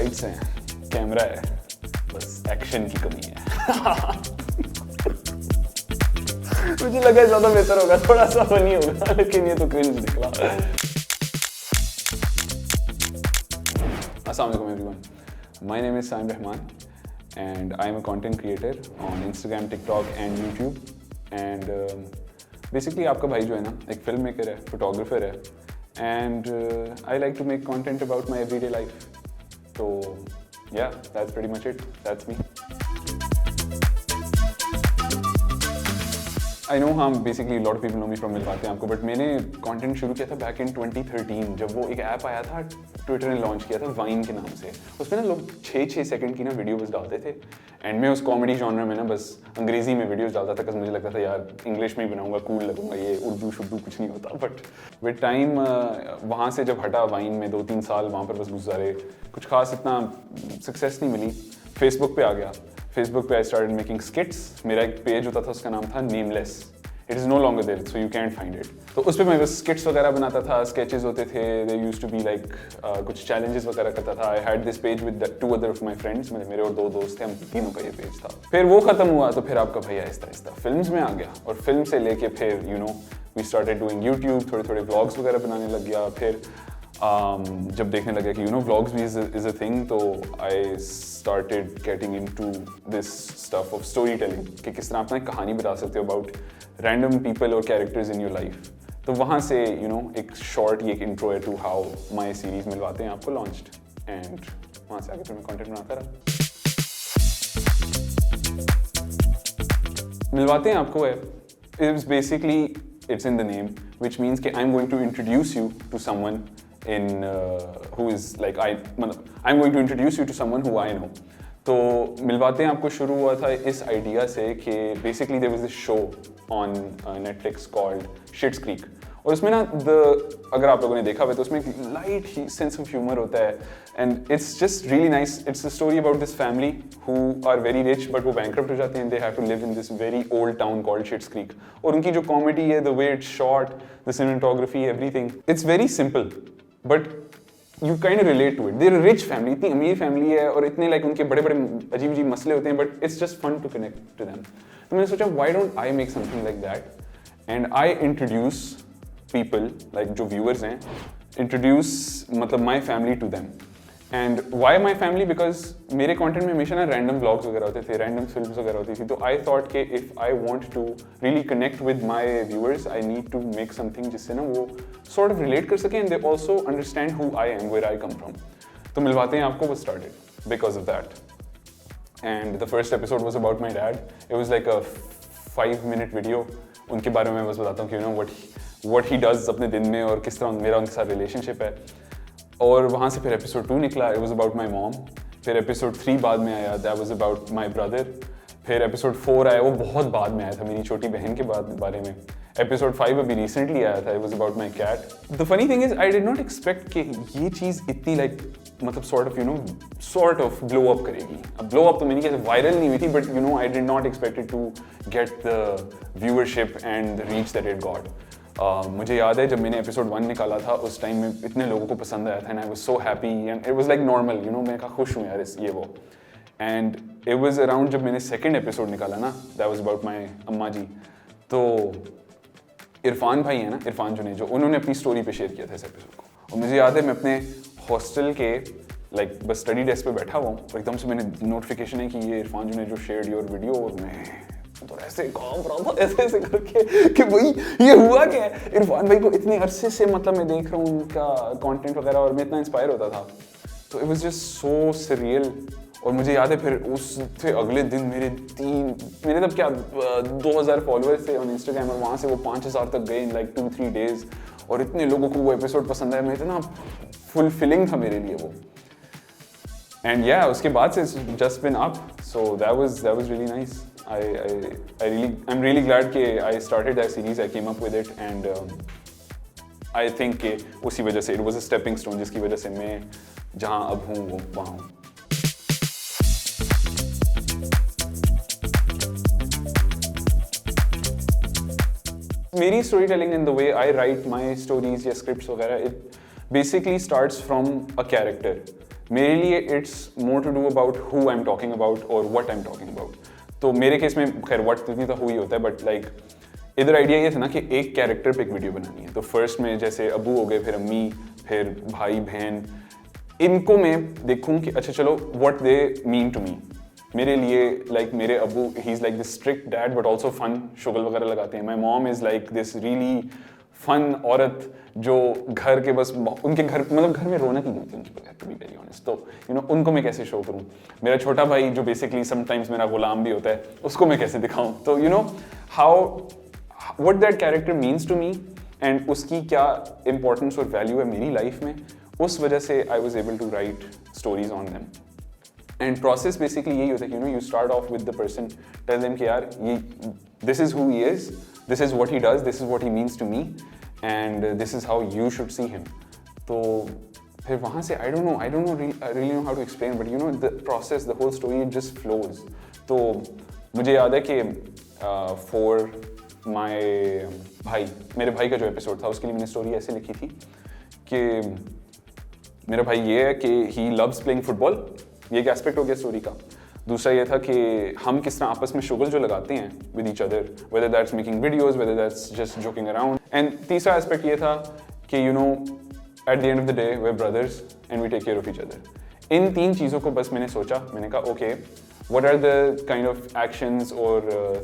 Lights हैं, camera है, बस एक्शन की कमी है। मुझे लगा ज़्यादा बेहतर होगा, थोड़ा सा फनी होगा, लेकिन ये तो क्रिंज निकला। Assalamu alaikum everyone. My name is Saim Rehman and I am a content creator on Instagram, TikTok and YouTube. And basically आपका भाई जो है ना एक filmmaker है, photographer है, and I like to make content about my everyday life. So yeah, that's pretty much it. That's me. I know हम basically a lot of people know me from मिलवाते हैं आपको, but मैंने content शुरू किया था back in 2013 जब वो एक ऐप आया था, ट्विटर ने लॉन्च किया था वाइन के नाम से। उसमें ना लोग 6-6 सेकंड की ना वीडियो बस डालते थे, एंड मैं उस कॉमेडी जॉनर में ना बस अंग्रेजी में वीडियोस डालता था, because मुझे लगता था यार इंग्लिश में ही बनाऊंगा, कूल लगूंगा, ये उर्दू शुर्दू कुछ नहीं होता। बट विद टाइम वहाँ से जब हटा वाइन में 2-3 साल वहाँ पर बस गुजारे, कुछ खास इतना सक्सेस नहीं मिली। फेसबुक पे आ गया, फेसबुक पे आई स्टार्टेड मेकिंग स्किट्स। मेरा एक पेज होता था, उसका नाम था nameless. It is no longer there, so you can't find it. तो उस पर मैं बस स्किट्स वगैरह बनाता था, स्केचेस होते थे, they used to be like कुछ चैलेंजेस वगैरह करता था। I had this page with 2 other of my friends, मेरे और 2 दोस्त थे, हम तीनों का ये पेज था। फिर वो खत्म हुआ तो फिर आपका भैया आहिस्ता आहिस्ता फिल्म्स में आ गया, और फिल्म से लेके फिर you know we started doing YouTube, थोड़े थोड़े व्लॉग्स वगैरह बनाने लग गया। फिर जब देखने लगे कि यू नो व्लॉग्स भी इज़ अ थिंग, तो I started getting into this stuff of story telling, कि किस तरह आप ना एक कहानी बता सकते हो अबाउट रैंडम पीपल और कैरेक्टर्स इन योर लाइफ। तो वहाँ से यू नो एक शॉर्ट ये एक इंट्रो है टू हाउ माई सीरीज मिलवाते हैं आपको लॉन्च्ड, एंड वहाँ से आगे फिर मैं कंटेंट बनाता रहा। मिलवाते हैं आपको है, it's basically it's in the name, which means कि I am going to introduce you to someone in who is like I'm going to introduce you to someone who I know. तो मिलवाते हैं आपको शुरू हुआ था इस आइडिया से कि basically there was this show on Netflix called Schitt's Creek, और उसमें ना अगर आप लोगों ने देखा हुआ तो उसमें एक लाइट ही सेंस ऑफ ह्यूमर होता है, and it's just really nice. It's a story about this family who are very rich but वो बैंकरप्ट हो जाते हैं, they have to live in this very old town called Schitt's Creek. और उनकी जो comedy है, the way it's shot, the cinematography, everything, it's very simple but you kind of relate to it. There a rich family, इतनी अमीर family है, और इतने like उनके बड़े बड़े अजीब अजीब मसले होते हैं, but it's just fun to connect to them. तो मैंने सोचा why don't I make something like that, and I introduce people like जो viewers हैं, introduce मतलब my family to them. And why my family? Because मेरे content में हमेशा ना random vlogs वगैरह होते थे, random films वगैरह होती थी, तो I thought कि if I want to really connect with my viewers, I need to make something जिससे ना वो sort of relate कर सकें, and they also understand who I am, where I come from. तो मिलवाते हैं आपको was started because of that. And the first episode was about my dad. It was like a 5-minute video. उनके बारे में बस बताता हूँ कि you know what he does अपने दिन में, और किस तरह मेरा उनके साथ रिलेशनशिप है। और वहाँ से फिर एपिसोड 2 निकला, it was about my mom. फिर एपिसोड 3 बाद में आया, that was about my brother. फिर एपिसोड 4 आया, वो बहुत बाद में आया था, मेरी छोटी बहन के बारे में। एपिसोड 5 अभी रिसेंटली आया था, it was about my cat. The funny thing is I did not expect कि ये चीज़ इतनी like मतलब sort of blow up करेगी। अब blow up तो मैंने कैसे वायरल नहीं हुई थी, but you know I did not expect it to get the viewership and the reach that it got. मुझे याद है जब मैंने एपिसोड 1 निकाला था, उस टाइम में इतने लोगों को पसंद आया था, and I was so happy, and it was like normal, you know मैं कहा खुश हूँ यार ये वो। एंड इट वाज अराउंड जब मैंने सेकंड एपिसोड निकाला ना, दैट वाज अबाउट माय अम्मा जी। तो इरफान भाई है ना, इरफान जुनेजो, उन्होंने अपनी स्टोरी पे शेयर किया था इस एपिसोड को, और मुझे याद है मैं अपने हॉस्टल के लाइक बस स्टडी डेस्क पे बैठा हुआ हूँ, और एकदम से मैंने नोटिफिकेशन है कि ये Irfan Junejo shared your video, और मैं तो ऐसे काम रहा था ऐसे करके कि भाई ये हुआ क्या है। इरफान भाई को इतने अरसे से मतलब मैं देख रहा हूँ उनका कंटेंट वगैरह, और मैं इतना इंस्पायर होता था, तो it was just so surreal. और मुझे याद है फिर उससे अगले दिन मेरे तब क्या 2000 फॉलोअर्स थे ऑन इंस्टाग्राम, और वहाँ से वो 5000 तक गए इन लाइक 2-3 डेज, और इतने लोगों को वो एपिसोड पसंद आया, मैं इतना फुलफिलिंग था मेरे लिए वो। एंड या उसके बाद से just been up, so that was really nice. I'm really glad कि I started that series, I came up with it, and I think कि उसी वजह से it was a stepping stone, जिसकी वजह से मैं जहाँ अब हूँ वो वहाँ हूँ। मेरी story telling in the way I write my stories या स्क्रिप्ट्स वगैरह, it basically starts from a character. मेरे लिए it's more to do about who I am talking about और what I am talking about. तो मेरे case में खैर what इतनी तो हुई होता है, बट लाइक इधर आइडिया ये था ना कि एक कैरेक्टर पे एक वीडियो बनानी है. तो फर्स्ट में जैसे अबू हो गए, फिर अम्मी, फिर भाई बहन, इनको मैं देखूं कि अच्छा चलो what they mean to me. मेरे लिए लाइक मेरे अबू he is like this strict dad but also fun, शुगल वगैरह लगाते हैं. My mom is like this really fun औरत जो घर के बस उनके घर मतलब घर में रौनक ही नहीं होती उनके बगैर, टू बी वेरी ऑनेस्ट. तो यू नो उनको मैं कैसे शो करूँ. मेरा छोटा भाई जो बेसिकली समटाइम्स मेरा गुलाम भी होता है, उसको मैं कैसे दिखाऊँ. तो you know how what that character means to me and उसकी क्या इंपॉर्टेंस और वैल्यू है मेरी लाइफ में, उस वजह से I was able to write stories on them. And process basically यही होता है कि you know you start off with the person, tell them कि यार ये this is who he is, this is what he does, this is what he means to me and this is how you should see him. तो फिर वहाँ से I don't know really know how to explain, but you know the process, the whole story it just flows. तो मुझे याद है कि for my भाई, मेरे भाई का जो एपिसोड था उसके लिए मैंने स्टोरी ऐसे लिखी थी कि मेरा भाई ये है कि ही लव्स प्लेइंग फुटबॉल, ये एक एस्पेक्ट हो गया स्टोरी का. दूसरा ये था कि हम किस तरह आपस में शुगल जो लगाते हैं with each other, whether that's making videos, whether that's just joking around. And तीसरा एस्पेक्ट ये था कि you know at the end of the day we are brothers and we take care of each other. इन तीन चीज़ों को बस मैंने सोचा, मैंने कहा okay what are the kind of actions or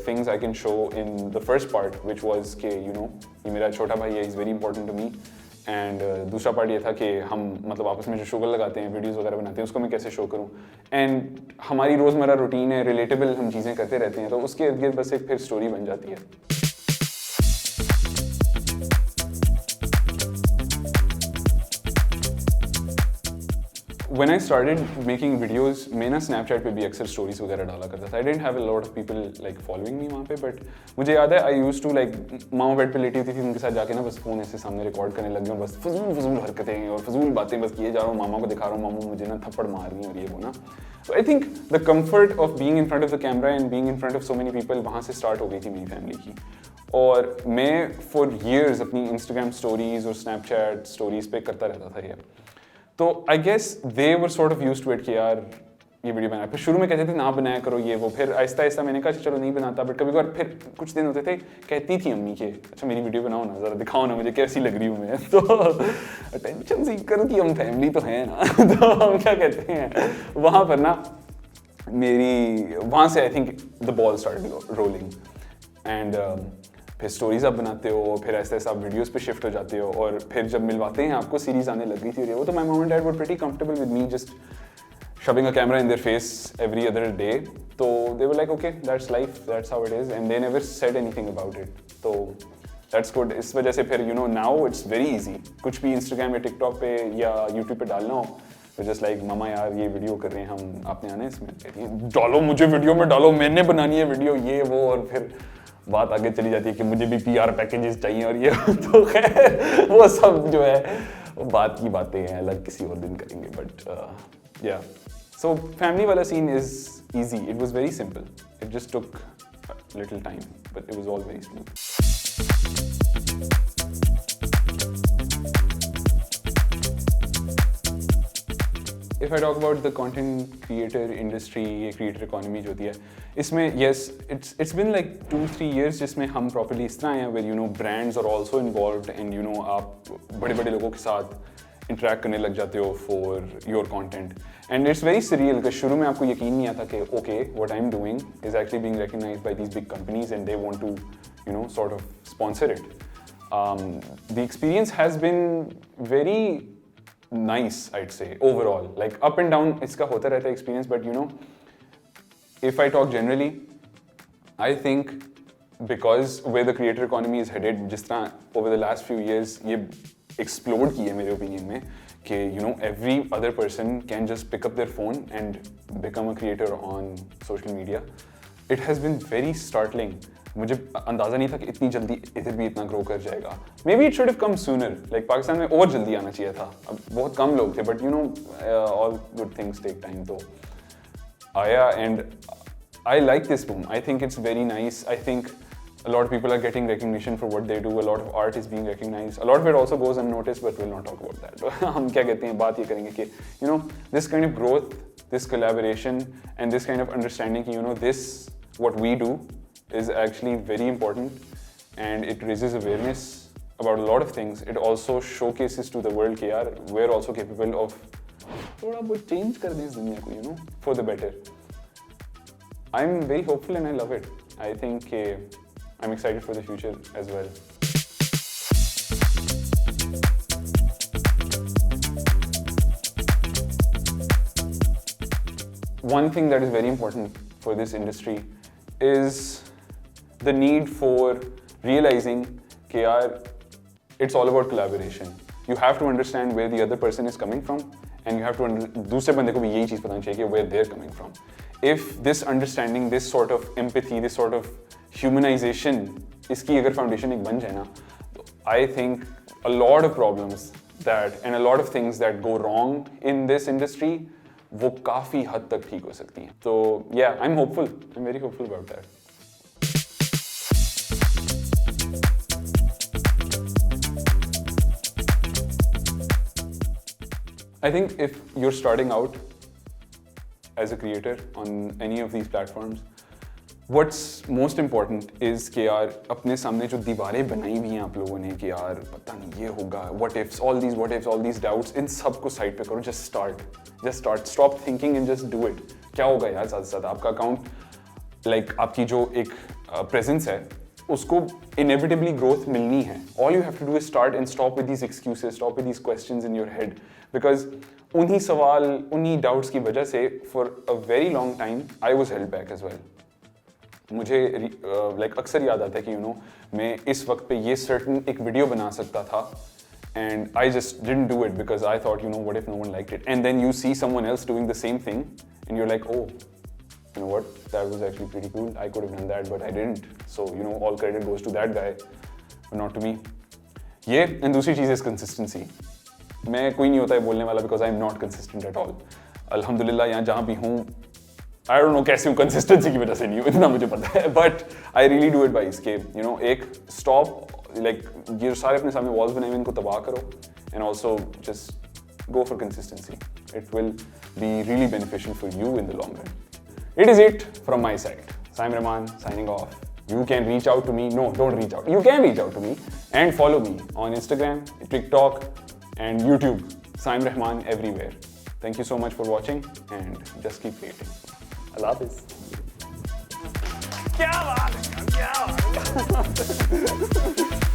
things I can show in the first part, which was कि you know ये मेरा छोटा भाई है, is very important to me. And दूसरा पार्ट ये था कि हम मतलब आपस में जो शुगर लगाते हैं, वीडियोस वगैरह बनाते हैं, उसको मैं कैसे शो करूं. एंड हमारी रोज़मर्रा रूटीन है, रिलेटेबल हम चीज़ें करते रहते हैं, तो उसके इर्द गिर्द बस एक फिर स्टोरी बन जाती है. When I started making videos, मैं ना Snapchat पे भी अक्सर स्टोरीज वगैरह डाला करता था. I didn't have a lot of people like following me वहाँ पे, but मुझे याद है I used to like mama bed पे लेटी होती थी, उनके साथ जाके ना बस फ़ोन ऐसे सामने रिकॉर्ड करने लग गया और बस फजूल हरकतें और फजूल बातें बस किए जा रहा हूँ, मामा को दिखा रहा हूँ, मामा मुझे ना थप्पड़ मार रही हैं और ये वो ना. So I think the comfort of being in front of the camera and being in front of so many people वहाँ से स्टार्ट हो गई थी मेरी फैमिली की. और मैं for years अपनी Instagram स्टोरीज और Snapchat स्टोरीज पे करता रहता था ये. तो I guess they were sort of used to it कि यार ये वीडियो बनाया. फिर शुरू में कहते थे ना बनाया करो ये वो, फिर आहिस्ता आहिस्ता मैंने कहा चलो नहीं बनाता. बट कभी कभार फिर कुछ दिन होते थे कहती थी अम्मी के अच्छा मेरी वीडियो बनाओ ना, ज़रा दिखाओ ना मुझे कैसी लग रही हूँ मैं. तो अटेंशन सीकर कि हम फैमिली तो हैं ना. तो हम क्या कहते हैं वहाँ पर ना मेरी वहाँ से I think the ball started rolling. And फिर स्टोरीज आप बनाते हो, फिर ऐसे ऐसे आप वीडियोस पे शिफ्ट हो जाते हो, और फिर जब मिलवाते हैं आपको सीरीज आने लग गई थी वो. तो my mom and dad were pretty comfortable with me just shoving a camera in their face every other day. तो they were like okay that's life, that's how it is, and they never said anything about it. तो that's good. इस वजह से फिर you know now it's very easy. कुछ भी Instagram या TikTok पे या YouTube पे डालना हो तो जस्ट लाइक मामा यार ये वीडियो कर रहे हैं हम, आपने आना है इसमें, कहती है डालो मुझे वीडियो में डालो, मैंने बनानी है वीडियो ये वो. और फिर बात आगे चली जाती है कि मुझे भी PR पैकेजेस चाहिए और ये. तो खैर वो सब जो है वो बात की बातें हैं, अलग किसी और दिन करेंगे. बट या सो फैमिली वाला scene is easy. It was very simple. It just took a little time, but it was all very smooth. If I talk about the content creator industry, ये creator economy जो होती है, इसमें yes, it's been like 2-3 years जिसमें हम properly इस तरह हैं where you know brands are also involved and you know आप बड़े-बड़े लोगों के साथ interact करने लग जाते हो for your content. And it's very surreal because शुरू में आपको यकीन नहीं आता कि okay, what I'm doing is actually being recognized by these big companies and they want to you know sort of sponsor it. The experience has been very nice, I'd say, overall. Like up and down इसका होता रहता है experience, but you know, if I talk generally, I think because where the creator economy is headed, जिस तरह over the last few years ये explode की है मेरे opinion में कि you know every other person can just pick up their phone and become a creator on social media. It has been very startling. मुझे अंदाज़ा नहीं था कि इतनी जल्दी इधर भी इतना ग्रो कर जाएगा. Maybe it should have come sooner. Like Pakistan में और जल्दी आना चाहिए था. अब बहुत कम लोग थे, but you know all good things take time. तो आया and I like this boom. I think it's very nice. I think A lot of people are getting recognition for what they do. A lot of art is being recognized. A lot of it also goes unnoticed, but we'll not talk about that. हम क्या कहते हैं, बात ये करेंगे कि, you know, this kind of growth, this collaboration, and this kind of understanding, you know, this, what we do is actually very important, and it raises awareness about a lot of things. It also showcases to the world कि यार, we're also capable of थोड़ा बहुत change कर दें इस दुनिया को, you know, for the better. I'm very hopeful and I love it. I think I'm excited for the future as well. One thing that is very important for this industry is the need for realizing that it's all about collaboration. You have to understand where the other person is coming from, and you have to दूसरे बंदे को भी यही चीज़ पता चाहिए where they're coming from. If this understanding, this sort of empathy, this sort of humanization, इसकी अगर foundation एक बन जाए ना, I think a lot of problems and a lot of things that go wrong in this industry, वो काफी हद तक ठीक हो सकती हैं. So yeah, I'm hopeful. I'm very hopeful about that. I think if you're starting out as a creator on any of these platforms, what's most important is कि यार अपने सामने जो दीवारें बनाई हुई हैं आप लोगों ने कि यार पता नहीं ये होगा, what ifs, all these doubts, इन सब को साइड पे करो. Just start. Stop thinking and just do it. क्या होगा यार साथ साथ आपका अकाउंट आपकी जो एक presence है उसको inevitably growth मिलनी है. All you have to do is start and stop with these excuses, stop with these questions in your head, because उन्हीं सवाल, उन्हीं doubts की वजह से for a very long time I was held back as well. मुझे अक्सर याद आता है कि मैं इस वक्त पे ये certain एक वीडियो बना सकता था, and I just didn't do it because I thought, what if no one liked it? And then you see someone else doing the same thing and you're like, oh, you know what, that was actually pretty cool. I could have done that, but I didn't. So, all credit goes to that guy, but not to me. ये, and दूसरी चीज़ is consistency. मैं कोई नहीं होता है बोलने वाला because I'm not consistent at all. अल्हम्दुलिल्लाह यहाँ जहाँ भी हूँ, I don't know कैसे हूँ, consistency की वजह से नहीं हूँ, इतना मुझे पता है. But I really do it by इसके, एक stop, ये सारे अपने सामने walls बनाए हुए इनको तबाह करो, and also just go for consistency. It will be really beneficial for you in the long run. It is it from my side. Saim Rehman signing off. You can reach out to me. No, don't reach out. You can reach out to me and follow me on Instagram, TikTok, and YouTube. Saim Rehman everywhere. Thank you so much for watching and just keep creating. Allah Hafiz. क्या बात है, क्या बात है.